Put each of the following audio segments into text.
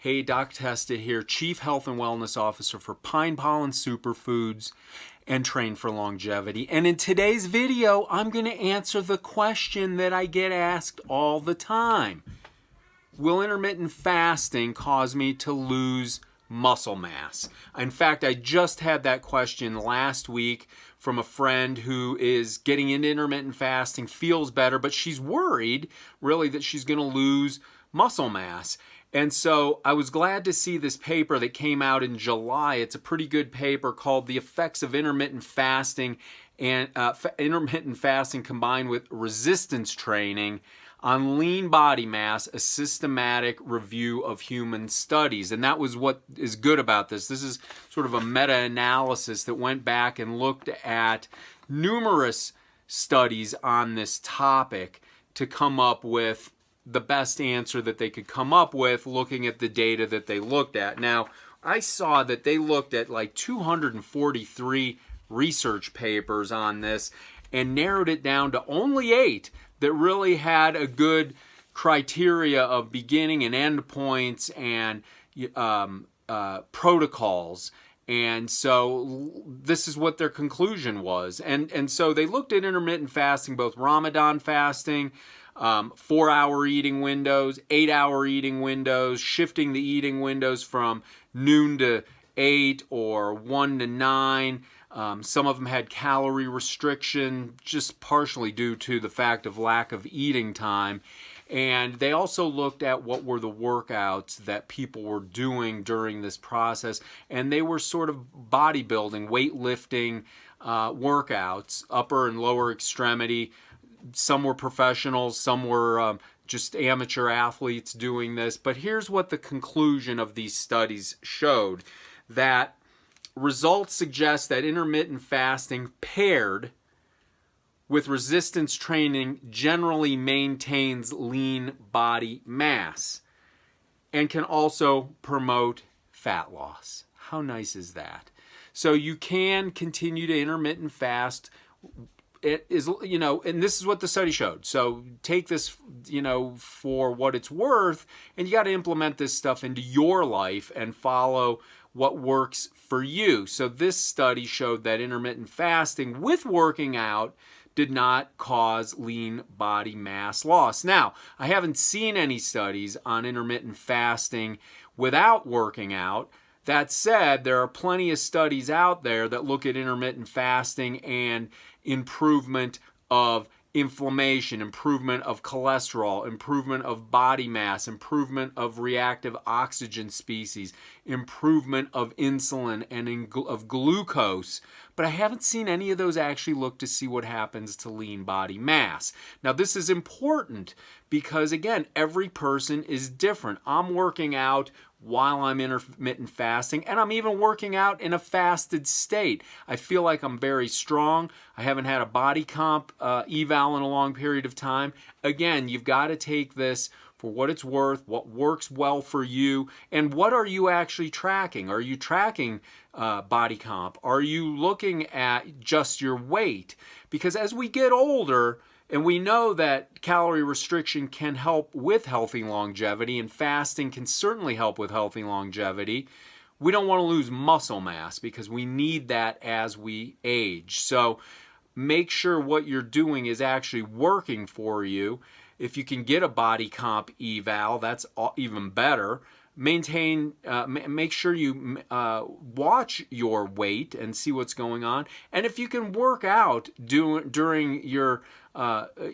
Hey, Doc Testa here, Chief Health and Wellness Officer for Pine Pollen Superfoods and Train for Longevity. And in today's video, I'm going to answer the question that I get asked all the time. Will intermittent fasting cause me to lose muscle mass? In fact, I just had that question last week from a friend who is getting into intermittent fasting, feels better, but she's worried really that she's going to lose muscle mass. And so I was glad to see this paper that came out in July. It's a pretty good paper called The Effects of Intermittent Fasting and Intermittent Fasting Combined with Resistance Training on Lean Body Mass, a Systematic Review of Human Studies. And that was what is good about this. This is sort of a meta-analysis that went back and looked at numerous studies on this topic to come up with the best answer that they could come up with looking at the data that they looked at. Now, I saw that they looked at like 243 research papers on this and narrowed it down to only 8 that really had a good criteria of beginning and end points and protocols. And so this is what their conclusion was. And so they looked at intermittent fasting, both Ramadan fasting, 4-hour eating windows, 8-hour eating windows, shifting the eating windows from noon to 8 or 1 to 9. Some of them had calorie restriction, just partially due to the fact of lack of eating time. And they also looked at what were the workouts that people were doing during this process. And they were sort of bodybuilding, weightlifting workouts, upper and lower extremity. Some were professionals, some were just amateur athletes doing this. But here's what the conclusion of these studies showed, that results suggest that intermittent fasting paired with resistance training generally maintains lean body mass and can also promote fat loss. How nice is that? So you can continue to intermittent fast. It is, and this is what the study showed. So take this, for what it's worth, and you got to implement this stuff into your life and follow what works for you. So this study showed that intermittent fasting with working out did not cause lean body mass loss. Now, I haven't seen any studies on intermittent fasting without working out. That said, there are plenty of studies out there that look at intermittent fasting and improvement of inflammation, improvement of cholesterol, improvement of body mass, improvement of reactive oxygen species, improvement of insulin and of glucose. But I haven't seen any of those actually look to see what happens to lean body mass. Now, this is important because, again, every person is different. I'm working out while I'm intermittent fasting, and I'm even working out in a fasted state. I feel like I'm very strong. I haven't had a body comp eval in a long period of time. Again, you've got to take this for what it's worth, what works well for you, and what are you actually tracking? Are you tracking body comp? Are you looking at just your weight? Because as we get older, and we know that calorie restriction can help with healthy longevity, and fasting can certainly help with healthy longevity. We don't want to lose muscle mass because we need that as we age. So make sure what you're doing is actually working for you. If you can get a body comp eval, that's even better. Make sure you watch your weight and see what's going on. And if you can work out during your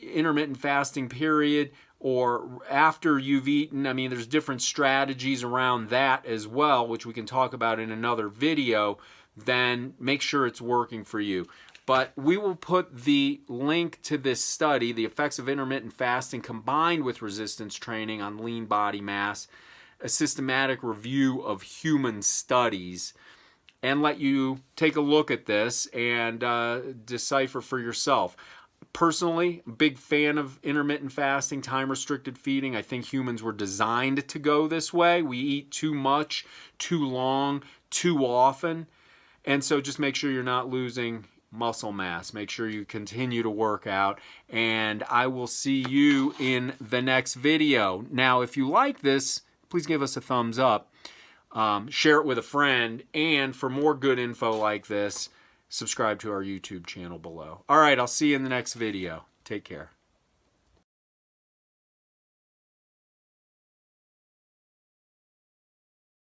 intermittent fasting period or after you've eaten, there's different strategies around that as well, which we can talk about in another video, then make sure it's working for you. But we will put the link to this study, The Effects of Intermittent Fasting Combined with Resistance Training on Lean Body Mass, a Systematic Review of Human Studies, and let you take a look at this and decipher for yourself. Personally, big fan of intermittent fasting, time-restricted feeding. I think humans were designed to go this way. We eat too much, too long, too often. And so just make sure you're not losing muscle mass. Make sure you continue to work out. And I will see you in the next video. Now, if you like this, please give us a thumbs up. Share it with a friend. And for more good info like this, subscribe to our YouTube channel below. All right, I'll see you in the next video. Take care.